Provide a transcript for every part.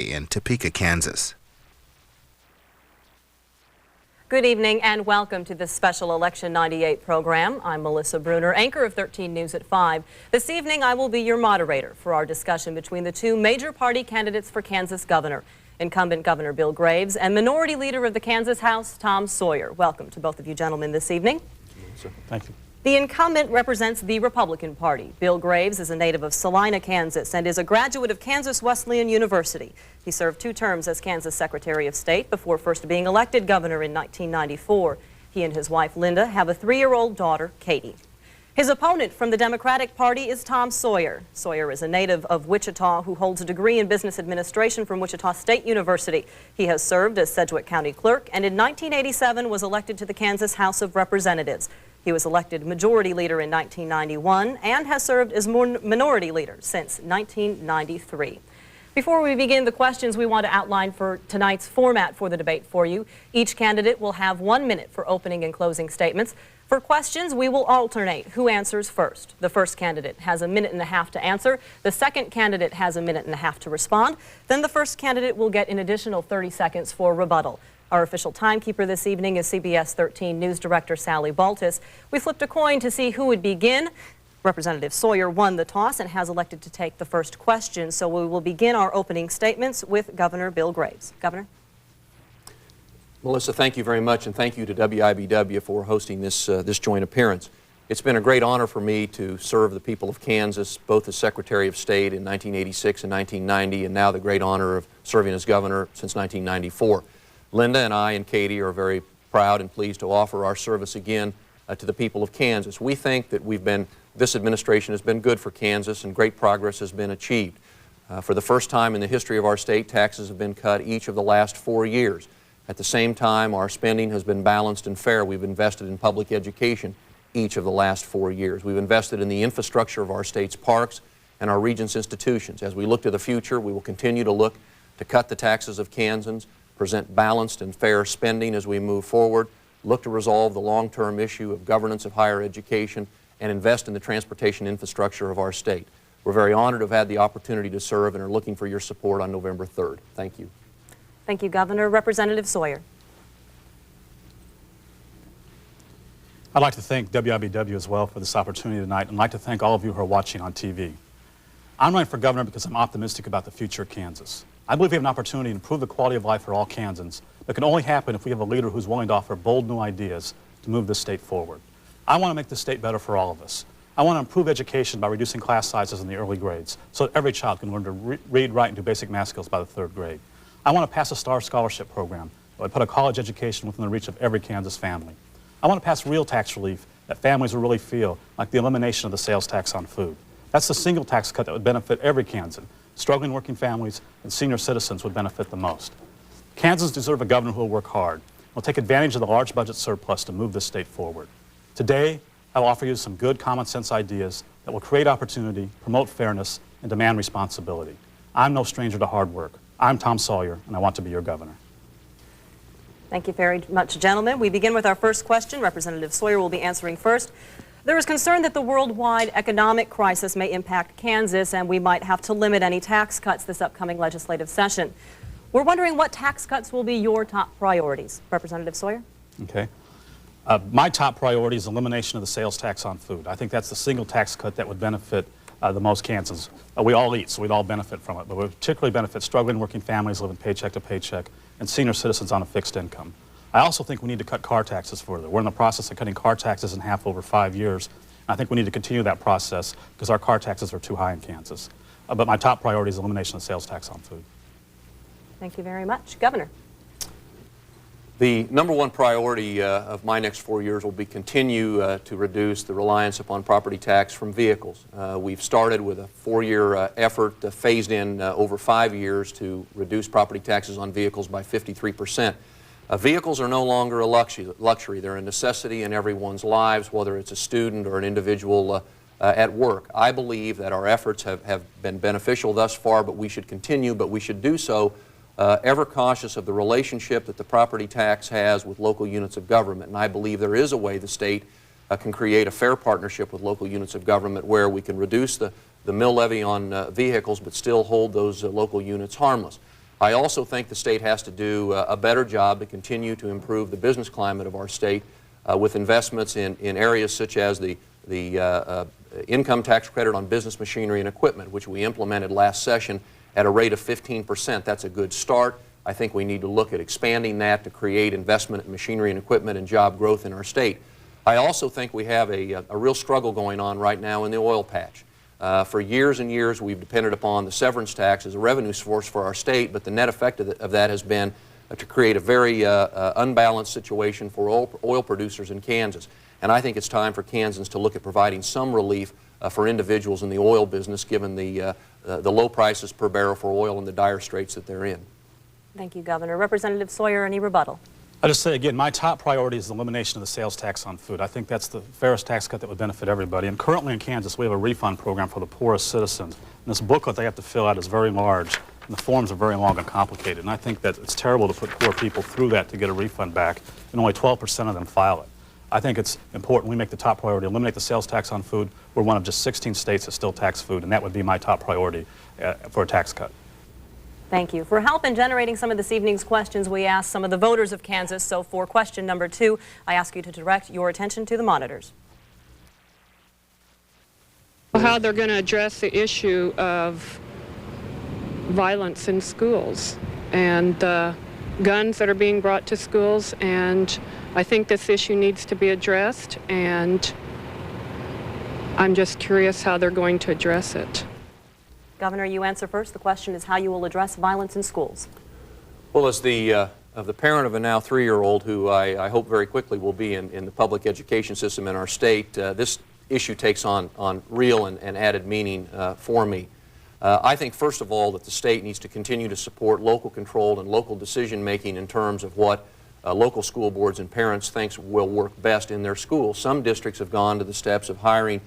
in Topeka, Kansas. Good evening and welcome to this special Election 98 program. I'm Melissa Bruner, anchor of 13 News at 5. This evening I will be your moderator for our discussion between the two major party candidates for Kansas governor, incumbent Governor Bill Graves and Minority Leader of the Kansas House, Tom Sawyer. Welcome to both of you gentlemen this evening. Thank you. The incumbent represents the Republican Party. Bill Graves is a native of Salina, Kansas, and is a graduate of Kansas Wesleyan University. He served 2 terms as Kansas Secretary of State before first being elected governor in 1994. He and his wife, Linda, have a 3-year-old daughter, Katie. His opponent from the Democratic Party is Tom Sawyer. Sawyer is a native of Wichita who holds a degree in business administration from Wichita State University. He has served as Sedgwick County Clerk and in 1987 was elected to the Kansas House of Representatives. He was elected Majority Leader in 1991 and has served as Minority Leader since 1993. Before we begin the questions, we want to outline for tonight's format for the debate for you. Each candidate will have 1 minute for opening and closing statements. For questions, we will alternate who answers first. The first candidate has 1.5 minutes to answer. The second candidate has 1.5 minutes to respond. Then the first candidate will get an additional 30 seconds for rebuttal. Our official timekeeper this evening is CBS 13 News Director Sally Baltus. We flipped a coin to see who would begin. Representative Sawyer won the toss and has elected to take the first question. So we will begin our opening statements with Governor Bill Graves. Governor. Melissa, thank you very much, and thank you to WIBW for hosting this joint appearance. It's been a great honor for me to serve the people of Kansas, both as Secretary of State in 1986 and 1990, and now the great honor of serving as governor since 1994. Linda and I and Katie are very proud and pleased to offer our service again to the people of Kansas. We think that this administration has been good for Kansas and great progress has been achieved. For the first time in the history of our state, taxes have been cut each of the last 4 years. At the same time, our spending has been balanced and fair. We've invested in public education each of the last 4 years. We've invested in the infrastructure of our state's parks and our region's institutions. As we look to the future, we will continue to look to cut the taxes of Kansans, present balanced and fair spending as we move forward, look to resolve the long-term issue of governance of higher education, and invest in the transportation infrastructure of our state. We're very honored to have had the opportunity to serve and are looking for your support on November 3rd. Thank you. Thank you, Governor. Representative Sawyer. I'd like to thank WIBW as well for this opportunity tonight, and I'd like to thank all of you who are watching on TV. I'm running for governor because I'm optimistic about the future of Kansas. I believe we have an opportunity to improve the quality of life for all Kansans, but it can only happen if we have a leader who's willing to offer bold new ideas to move this state forward. I want to make this state better for all of us. I want to improve education by reducing class sizes in the early grades so that every child can learn to read, write, and do basic math skills by the 3rd grade. I want to pass a STAR scholarship program that would put a college education within the reach of every Kansas family. I want to pass real tax relief that families will really feel, like the elimination of the sales tax on food. That's the single tax cut that would benefit every Kansan. Struggling working families and senior citizens would benefit the most. Kansans deserve a governor who will work hard, will take advantage of the large budget surplus to move this state forward. Today, I will offer you some good common sense ideas that will create opportunity, promote fairness, and demand responsibility. I'm no stranger to hard work. I'm Tom Sawyer, and I want to be your governor. Thank you very much, gentlemen. We begin with our first question. Representative Sawyer will be answering first. There is concern that the worldwide economic crisis may impact Kansas and we might have to limit any tax cuts this upcoming legislative session. We're wondering what tax cuts will be your top priorities. Representative Sawyer? Okay. My top priority is elimination of the sales tax on food. I think that's the single tax cut that would benefit the most Kansans. We all eat, so we'd all benefit from it, but would particularly benefit struggling working families living paycheck to paycheck and senior citizens on a fixed income. I also think we need to cut car taxes further. We're in the process of cutting car taxes in half over 5 years. And I think we need to continue that process because our car taxes are too high in Kansas. But my top priority is elimination of sales tax on food. Thank you very much. Governor. The number one priority of my next 4 years will be continue to reduce the reliance upon property tax from vehicles. We've started with a 4-year effort phased in over 5 years to reduce property taxes on vehicles by 53%. Vehicles are no longer a luxury. They're a necessity in everyone's lives, whether it's a student or an individual at work. I believe that our efforts have been beneficial thus far, but we should continue, but we should do so ever cautious of the relationship that the property tax has with local units of government. And I believe there is a way the state can create a fair partnership with local units of government where we can reduce the mill levy on vehicles but still hold those local units harmless. I also think the state has to do a better job to continue to improve the business climate of our state with investments in areas such as the income tax credit on business machinery and equipment, which we implemented last session at a rate of 15%. That's a good start. I think we need to look at expanding that to create investment in machinery and equipment and job growth in our state. I also think we have a real struggle going on right now in the oil patch. For years and years we've depended upon the severance tax as a revenue source for our state, but the net effect of that has been to create a very unbalanced situation for oil producers in Kansas. And I think it's time for Kansans to look at providing some relief for individuals in the oil business given the low prices per barrel for oil and the dire straits that they're in. Thank you, Governor. Representative Sawyer, any rebuttal? I'll just say again, my top priority is the elimination of the sales tax on food. I think that's the fairest tax cut that would benefit everybody. And currently in Kansas, we have a refund program for the poorest citizens. And this booklet they have to fill out is very large, and the forms are very long and complicated. And I think that it's terrible to put poor people through that to get a refund back, and only 12% of them file it. I think it's important we make the top priority, eliminate the sales tax on food. We're one of just 16 states that still tax food, and that would be my top priority for a tax cut. Thank you. For help in generating some of this evening's questions, we asked some of the voters of Kansas. So for question number 2, I ask you to direct your attention to the monitors. How they're going to address the issue of violence in schools and the guns that are being brought to schools, and I think this issue needs to be addressed, and I'm just curious how they're going to address it. Governor, you answer first. The question is how you will address violence in schools. Well, as the parent of a now 3-year-old who I hope very quickly will be in the public education system in our state, this issue takes on real and added meaning for me. I think, first of all, that the state needs to continue to support local control and local decision-making in terms of what local school boards and parents think will work best in their schools. Some districts have gone to the steps of hiring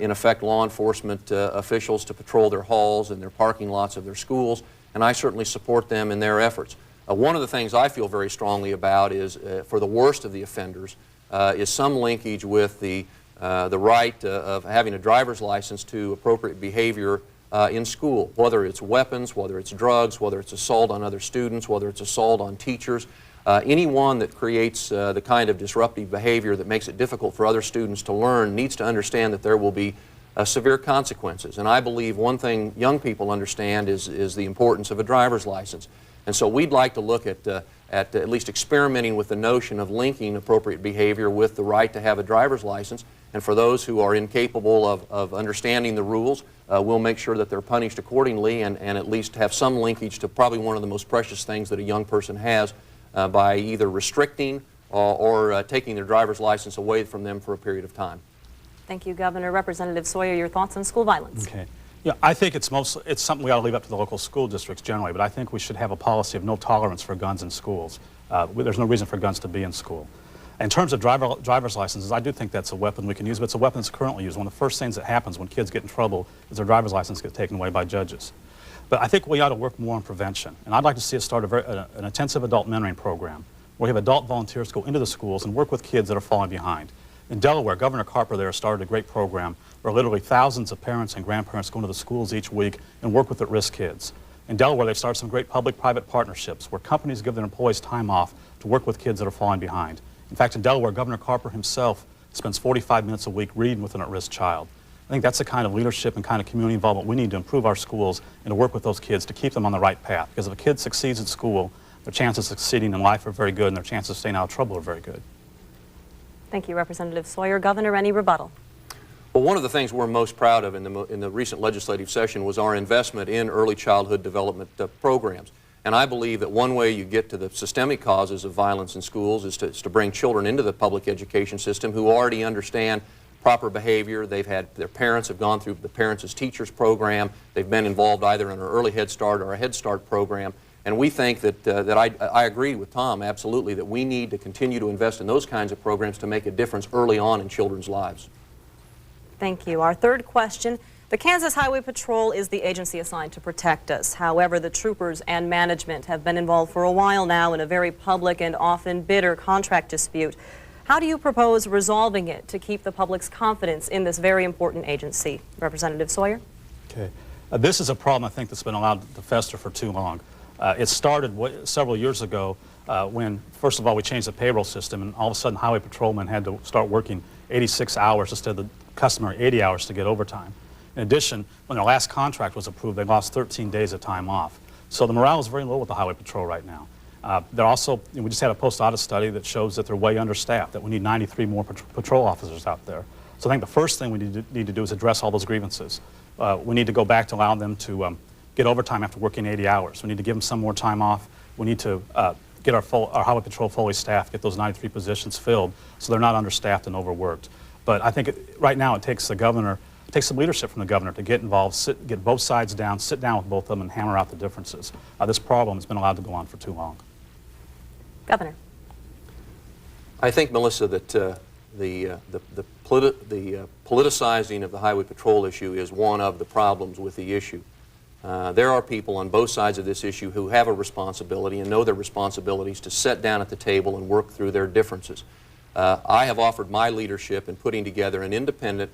in effect law enforcement officials to patrol their halls and their parking lots of their schools, and I certainly support them in their efforts. One of the things I feel very strongly about is, for the worst of the offenders, is some linkage with the right of having a driver's license to appropriate behavior in school, whether it's weapons, whether it's drugs, whether it's assault on other students, whether it's assault on teachers. Anyone that creates the kind of disruptive behavior that makes it difficult for other students to learn needs to understand that there will be severe consequences. And I believe one thing young people understand is the importance of a driver's license. And so we'd like to look at least experimenting with the notion of linking appropriate behavior with the right to have a driver's license. And for those who are incapable of understanding the rules, we'll make sure that they're punished accordingly and at least have some linkage to probably one of the most precious things that a young person has, by either restricting or taking their driver's license away from them for a period of time. Thank you, Governor. Representative Sawyer, your thoughts on school violence? Okay. Yeah, I think it's something we ought to leave up to the local school districts generally, but I think we should have a policy of no tolerance for guns in schools. There's no reason for guns to be in school. In terms of driver's licenses, I do think that's a weapon we can use, but it's a weapon that's currently used. One of the first things that happens when kids get in trouble is their driver's license gets taken away by judges. But I think we ought to work more on prevention. And I'd like to see us start an intensive adult mentoring program where we have adult volunteers go into the schools and work with kids that are falling behind. In Delaware, Governor Carper there started a great program where literally thousands of parents and grandparents go into the schools each week and work with at-risk kids. In Delaware, they've started some great public-private partnerships where companies give their employees time off to work with kids that are falling behind. In fact, in Delaware, Governor Carper himself spends 45 minutes a week reading with an at-risk child. I think that's the kind of leadership and kind of community involvement we need to improve our schools and to work with those kids to keep them on the right path. Because if a kid succeeds in school, their chances of succeeding in life are very good and their chances of staying out of trouble are very good. Thank you, Representative Sawyer. Governor, any rebuttal? Well, one of the things we're most proud of in the recent legislative session was our investment in early childhood development programs. And I believe that one way you get to the systemic causes of violence in schools is to bring children into the public education system who already understand proper behavior. Their parents have gone through the Parents as Teachers program. They've been involved either in an early Head Start or a Head Start program. And we think that I agree with Tom absolutely that we need to continue to invest in those kinds of programs to make a difference early on in children's lives. Thank you. Our third question. The Kansas Highway Patrol is the agency assigned to protect us. However, the troopers and management have been involved for a while now in a very public and often bitter contract dispute. How do you propose resolving it to keep the public's confidence in this very important agency? Representative Sawyer? Okay. This is a problem I think that's been allowed to fester for too long. It started several years ago when, first of all, we changed the payroll system, and all of a sudden highway patrolmen had to start working 86 hours instead of the customary 80 hours to get overtime. In addition, when their last contract was approved, they lost 13 days of time off. So the morale is very low with the highway patrol right now. They're also, we just had a post-audit study that shows that they're way understaffed, that we need 93 more patrol officers out there. So I think the first thing we need to do is address all those grievances. We need to go back to allow them to get overtime after working 80 hours. We need to give them some more time off. We need to get our highway patrol fully staffed, get those 93 positions filled so they're not understaffed and overworked. But I think right now it takes the governor, it takes some leadership from the governor to get involved, get both sides down, sit down with both of them and hammer out the differences. This problem has been allowed to go on for too long. Governor. I think, Melissa, that the politicizing of the highway patrol issue is one of the problems with the issue. There are people on both sides of this issue who have a responsibility and know their responsibilities to sit down at the table and work through their differences. I have offered my leadership in putting together an independent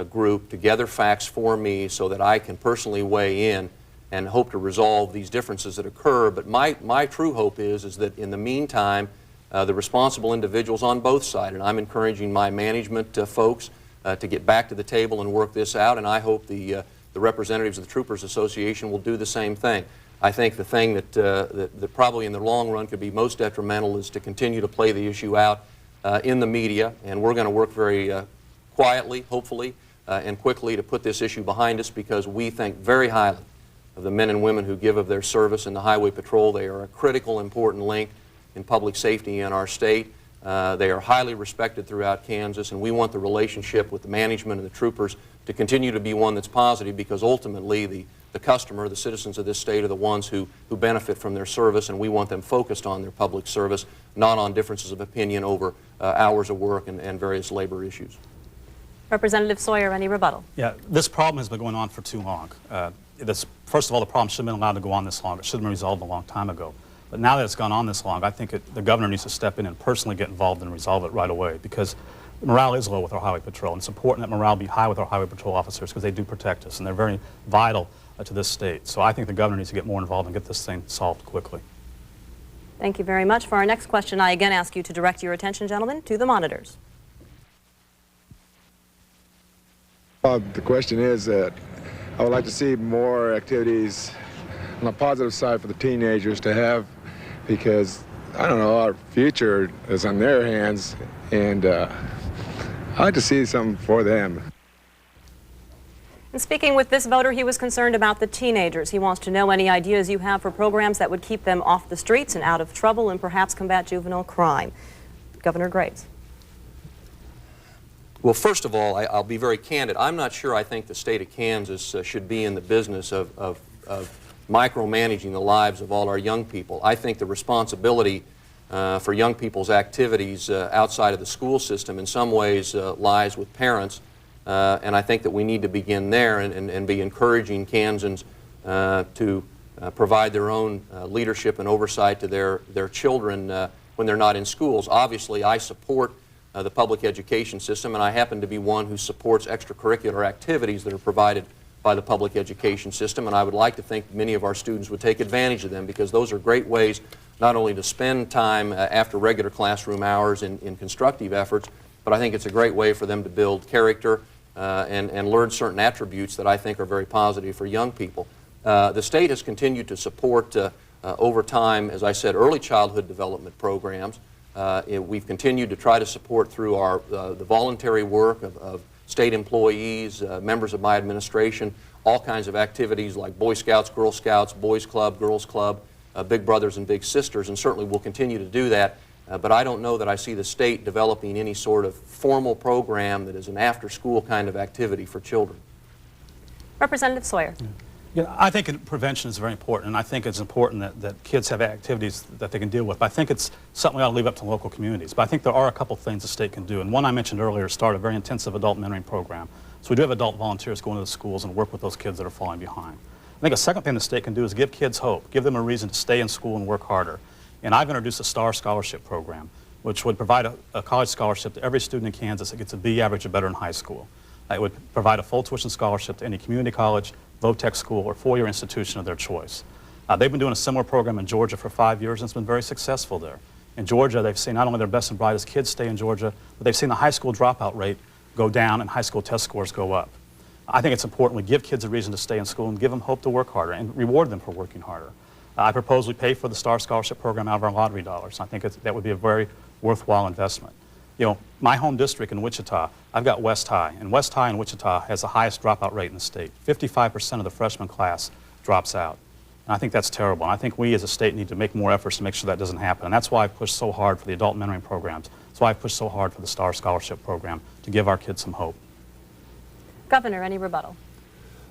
group to gather facts for me so that I can personally weigh in and hope to resolve these differences that occur. But my true hope is that in the meantime, the responsible individuals on both sides, and I'm encouraging my management folks to get back to the table and work this out, and I hope the representatives of the Troopers Association will do the same thing. I think the thing that probably in the long run could be most detrimental is to continue to play the issue out in the media, and we're going to work very quietly, hopefully, and quickly to put this issue behind us, because we think very highly of the men and women who give of their service in the Highway Patrol. They are a critical, important link in public safety in our state. They are highly respected throughout Kansas, and we want the relationship with the management and the troopers to continue to be one that's positive, because ultimately the customer, the citizens of this state, are the ones who benefit from their service, and we want them focused on their public service, not on differences of opinion over hours of work and various labor issues. Representative Sawyer, any rebuttal? Yeah, this problem has been going on for too long. First of all, the problem shouldn't have been allowed to go on this long. It should have been resolved a long time ago. But now that it's gone on this long, I think the governor needs to step in and personally get involved and resolve it right away, because morale is low with our highway patrol, and it's important that morale be high with our highway patrol officers, because they do protect us and they're very vital to this state. So I think the governor needs to get more involved and get this thing solved quickly. Thank you very much. For our next question, I again ask you to direct your attention, gentlemen, to the monitors. The question is that I would like to see more activities on the positive side for the teenagers to have, because, I don't know, our future is on their hands, and I'd like to see something for them. And speaking with this voter, he was concerned about the teenagers. He wants to know any ideas you have for programs that would keep them off the streets and out of trouble and perhaps combat juvenile crime. Governor Graves. Well, first of all, I'll be very candid. I'm not sure I think the state of Kansas should be in the business of micromanaging the lives of all our young people. I think the responsibility for young people's activities outside of the school system in some ways lies with parents, and I think that we need to begin there and be encouraging Kansans to provide their own leadership and oversight to their children when they're not in schools. Obviously, I support the public education system, and I happen to be one who supports extracurricular activities that are provided by the public education system, and I would like to think many of our students would take advantage of them, because those are great ways not only to spend time after regular classroom hours in constructive efforts, but I think it's a great way for them to build character and learn certain attributes that I think are very positive for young people. The state has continued to support over time, as I said, early childhood development programs. We've continued to try to support through our the voluntary work of state employees, members of my administration, all kinds of activities like Boy Scouts, Girl Scouts, Boys Club, Girls Club, Big Brothers and Big Sisters, and certainly we'll continue to do that. But I don't know that I see the state developing any sort of formal program that is an after-school kind of activity for children. Representative Sawyer. Yeah, I think prevention is very important, and I think it's important that kids have activities that they can deal with. But I think it's something we ought to leave up to local communities. But I think there are a couple things the state can do, and one I mentioned earlier, start a very intensive adult mentoring program. So we do have adult volunteers go into the schools and work with those kids that are falling behind. I think a second thing the state can do is give kids hope, give them a reason to stay in school and work harder. And I've introduced a STAR scholarship program, which would provide a college scholarship to every student in Kansas that gets a B average or better in high school. It would provide a full tuition scholarship to any community college, VOTEC school, or four-year institution of their choice. They've been doing a similar program in Georgia for 5 years, and it's been very successful there. In Georgia, they've seen not only their best and brightest kids stay in Georgia, but they've seen the high school dropout rate go down and high school test scores go up. I think it's important we give kids a reason to stay in school and give them hope to work harder and reward them for working harder. I propose we pay for the STAR Scholarship Program out of our lottery dollars. I think that would be a very worthwhile investment. You know, my home district in Wichita, I've got West High, and West High in Wichita has the highest dropout rate in the state. 55% of the freshman class drops out. And I think that's terrible. And I think we as a state need to make more efforts to make sure that doesn't happen. And that's why I've pushed so hard for the adult mentoring programs. That's why I've pushed so hard for the STAR Scholarship Program, to give our kids some hope. Governor, any rebuttal?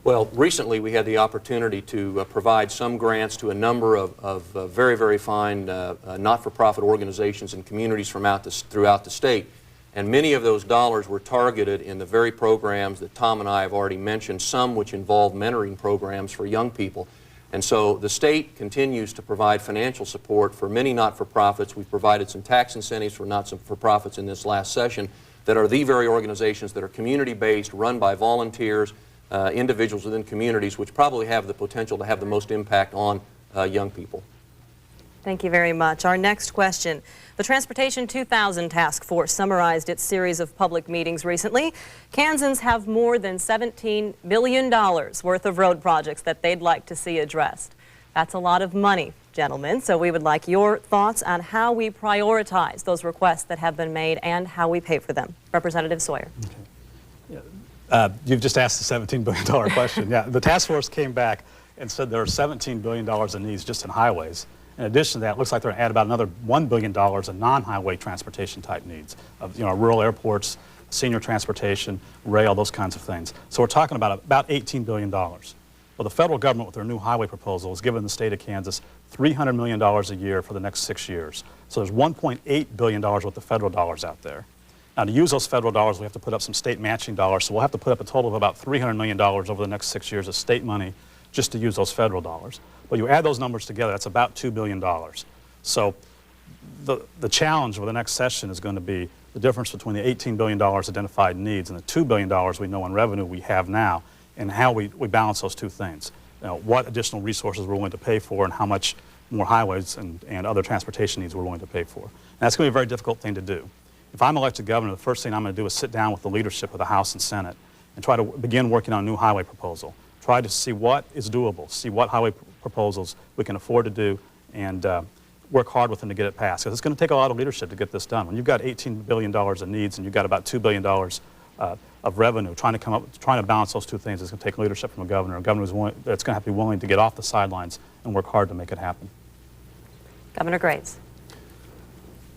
Well, recently we had the opportunity to provide some grants to a number of very, very fine not-for-profit organizations and communities throughout the state. And many of those dollars were targeted in the very programs that Tom and I have already mentioned, some which involve mentoring programs for young people. And so the state continues to provide financial support for many not-for-profits. We've provided some tax incentives for not-for-profits in this last session that are the very organizations that are community-based, run by volunteers, individuals within communities, which probably have the potential to have the most impact on young people. Thank you very much. Our next question. The Transportation 2000 Task Force summarized its series of public meetings recently. Kansans have more than $17 billion worth of road projects that they'd like to see addressed. That's a lot of money, gentlemen, so we would like your thoughts on how we prioritize those requests that have been made and how we pay for them. Representative Sawyer. Okay. You've just asked the $17 billion question. Yeah, the task force came back and said there are $17 billion in needs just in highways. In addition to that, it looks like they're going to add about another $1 billion in non-highway transportation type needs of, rural airports, senior transportation, rail, those kinds of things. So we're talking about $18 billion. Well, the federal government with their new highway proposal has given the state of Kansas $300 million a year for the next 6 years. So there's $1.8 billion worth of federal dollars out there. Now, to use those federal dollars, we have to put up some state matching dollars, so we'll have to put up a total of about $300 million over the next 6 years of state money just to use those federal dollars. Well, you add those numbers together, that's about $2 billion. So the challenge for the next session is going to be the difference between the $18 billion identified needs and the $2 billion we know in revenue we have now, and how we balance those two things. What additional resources we're willing to pay for, and how much more highways and other transportation needs we're willing to pay for. And that's going to be a very difficult thing to do. If I'm elected governor, the first thing I'm going to do is sit down with the leadership of the House and Senate and try to begin working on a new highway proposal. Try to see what is doable, see what highway proposals we can afford to do, and work hard with them to get it passed. Because it's going to take a lot of leadership to get this done. When you've got $18 billion in needs and you've got about $2 billion of revenue, trying to balance those two things is going to take leadership from a governor. A governor that's going to have to be willing to get off the sidelines and work hard to make it happen. Governor Graves.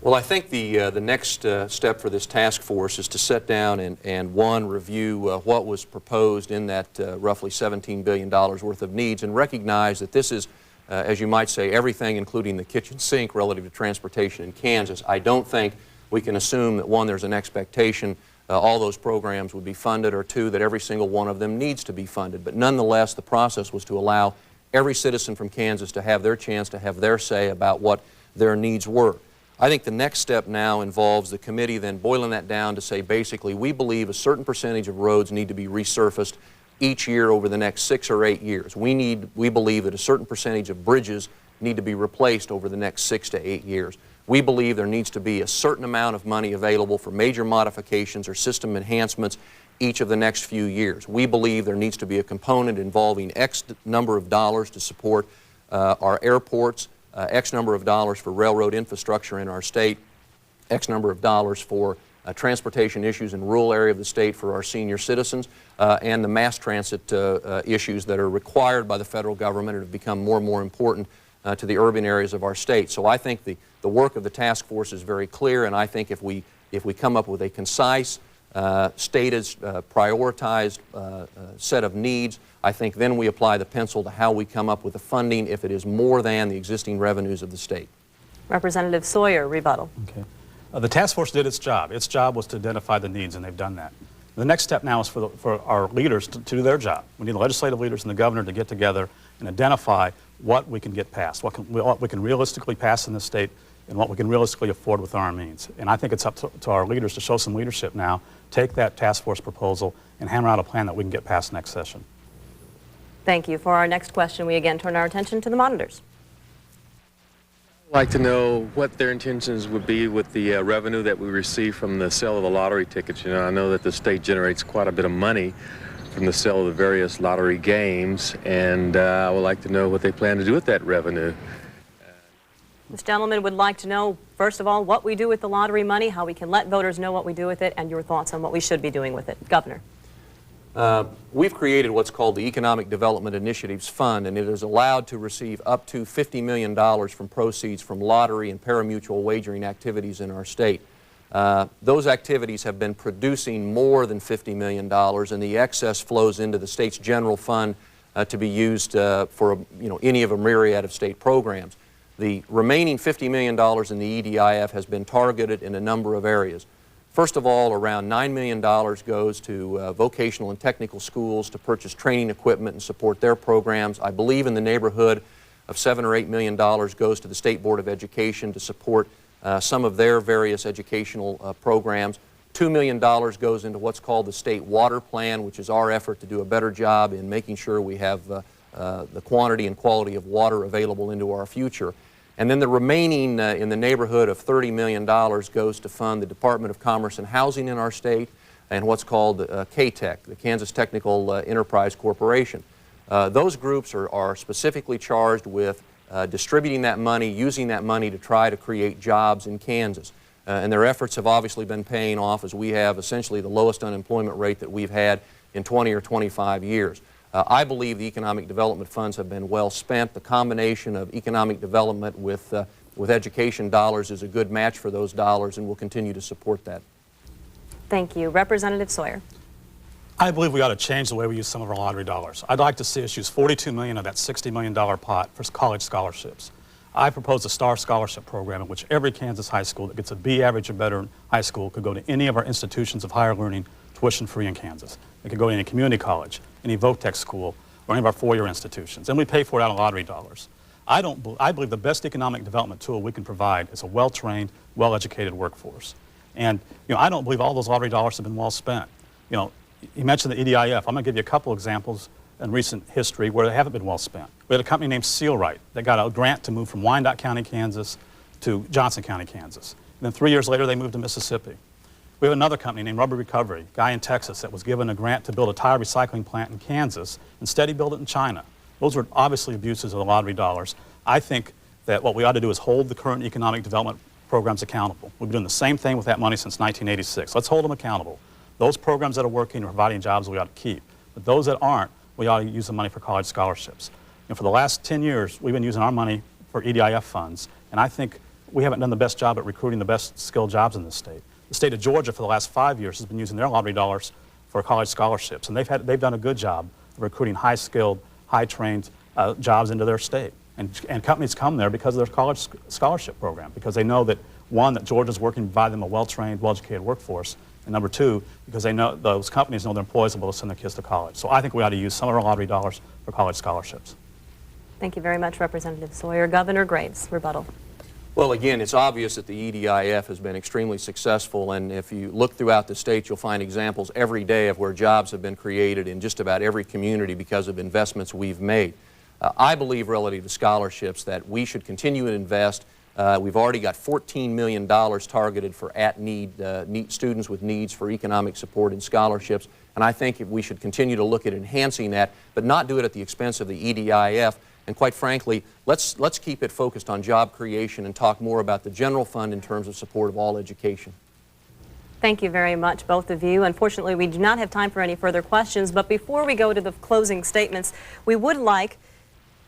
Well, I think the next step for this task force is to sit down and review what was proposed in that roughly $17 billion worth of needs, and recognize that this is, as you might say, everything including the kitchen sink relative to transportation in Kansas. I don't think we can assume that, one, there's an expectation all those programs would be funded, or two, that every single one of them needs to be funded. But nonetheless, the process was to allow every citizen from Kansas to have their chance to have their say about what their needs were. I think the next step now involves the committee then boiling that down to say, basically, we believe a certain percentage of roads need to be resurfaced each year over the next 6 or 8 years. We believe that a certain percentage of bridges need to be replaced over the next 6 to 8 years. We believe there needs to be a certain amount of money available for major modifications or system enhancements each of the next few years. We believe there needs to be a component involving X number of dollars to support our airports, X number of dollars for railroad infrastructure in our state, X number of dollars for transportation issues in rural area of the state for our senior citizens, and the mass transit issues that are required by the federal government and have become more and more important to the urban areas of our state. So I think the work of the task force is very clear, and I think if we come up with a concise, stated, prioritized set of needs, I think then we apply the pencil to how we come up with the funding if it is more than the existing revenues of the state. Representative Sawyer, rebuttal. Okay. The task force did its job. Its job was to identify the needs, and they've done that. The next step now is for our leaders to do their job. We need the legislative leaders and the governor to get together and identify what we can get passed, what we can realistically pass in this state, and what we can realistically afford with our means. And I think it's up to our leaders to show some leadership now, take that task force proposal, and hammer out a plan that we can get passed next session. Thank you. For our next question, we again turn our attention to the monitors. I'd like to know what their intentions would be with the revenue that we receive from the sale of the lottery tickets. You know, I know that the state generates quite a bit of money from the sale of the various lottery games, and I would like to know what they plan to do with that revenue. This gentleman would like to know, first of all, what we do with the lottery money, how we can let voters know what we do with it, and your thoughts on what we should be doing with it. Governor. We've created what's called the Economic Development Initiatives Fund, and it is allowed to receive up to $50 million from proceeds from lottery and parimutuel wagering activities in our state. Those activities have been producing more than $50 million, and the excess flows into the state's general fund to be used for any of a myriad of state programs. The remaining $50 million in the EDIF has been targeted in a number of areas. First of all, around $9 million goes to vocational and technical schools to purchase training equipment and support their programs. I believe in the neighborhood of $7 or $8 million goes to the State Board of Education to support some of their various educational programs. $2 million goes into what's called the State Water Plan, which is our effort to do a better job in making sure we have the quantity and quality of water available into our future. And then the remaining in the neighborhood of $30 million goes to fund the Department of Commerce and Housing in our state and what's called KTEC, the Kansas Technical Enterprise Corporation. Those groups are specifically charged with distributing that money, using that money to try to create jobs in Kansas. And their efforts have obviously been paying off, as we have essentially the lowest unemployment rate that we've had in 20 or 25 years. I believe the economic development funds have been well spent. The combination of economic development with education dollars is a good match for those dollars, and we'll continue to support that. Thank you. Representative Sawyer. I believe we ought to change the way we use some of our lottery dollars. I'd like to see us use $42 million of that $60 million pot for college scholarships. I propose a STAR scholarship program in which every Kansas high school that gets a B average or better in high school could go to any of our institutions of higher learning tuition-free in Kansas. They could go to any community college, any VOTEC school, or any of our four-year institutions, and we pay for it out of lottery dollars. I believe the best economic development tool we can provide is a well-trained, well-educated workforce. And I don't believe all those lottery dollars have been well spent. You mentioned the EDIF. I'm going to give you a couple examples in recent history where they haven't been well spent. We had a company named Sealright that got a grant to move from Wyandotte County, Kansas to Johnson County, Kansas. And then 3 years later, they moved to Mississippi. We have another company named Rubber Recovery, a guy in Texas that was given a grant to build a tire recycling plant in Kansas. Instead, he built it in China. Those were obviously abuses of the lottery dollars. I think that what we ought to do is hold the current economic development programs accountable. We've been doing the same thing with that money since 1986. Let's hold them accountable. Those programs that are working and providing jobs we ought to keep. But those that aren't, we ought to use the money for college scholarships. For the last 10 years, we've been using our money for EDIF funds, and I think we haven't done the best job at recruiting the best skilled jobs in this state. The state of Georgia for the last 5 years has been using their lottery dollars for college scholarships, and they've done a good job of recruiting high-skilled, high-trained jobs into their state. And companies come there because of their college scholarship program, because they know that, one, that Georgia's working to provide them a well-trained, well-educated workforce, and number two, because they know those companies know their employees will send their kids to college. So I think we ought to use some of our lottery dollars for college scholarships. Thank you very much, Representative Sawyer. Governor Graves, rebuttal. Well, again, it's obvious that the EDIF has been extremely successful, and if you look throughout the state, you'll find examples every day of where jobs have been created in just about every community because of investments we've made. I believe, relative to scholarships, that we should continue to invest. We've already got $14 million targeted for at-need students with needs for economic support and scholarships, and I think we should continue to look at enhancing that, but not do it at the expense of the EDIF. And quite frankly, let's keep it focused on job creation and talk more about the general fund in terms of support of all education. Thank you very much, both of you. Unfortunately, we do not have time for any further questions, but before we go to the closing statements, we would like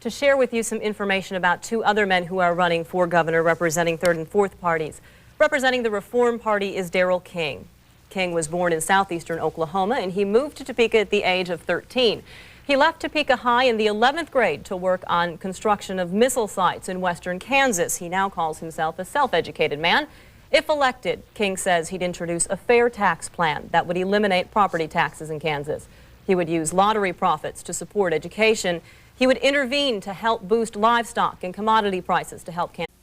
to share with you some information about two other men who are running for governor representing third and fourth parties. Representing the Reform Party is Darrell King. King was born in southeastern Oklahoma, and he moved to Topeka at the age of 13. He left Topeka High in the 11th grade to work on construction of missile sites in western Kansas. He now calls himself a self-educated man. If elected, King says he'd introduce a fair tax plan that would eliminate property taxes in Kansas. He would use lottery profits to support education. He would intervene to help boost livestock and commodity prices to help Kansas.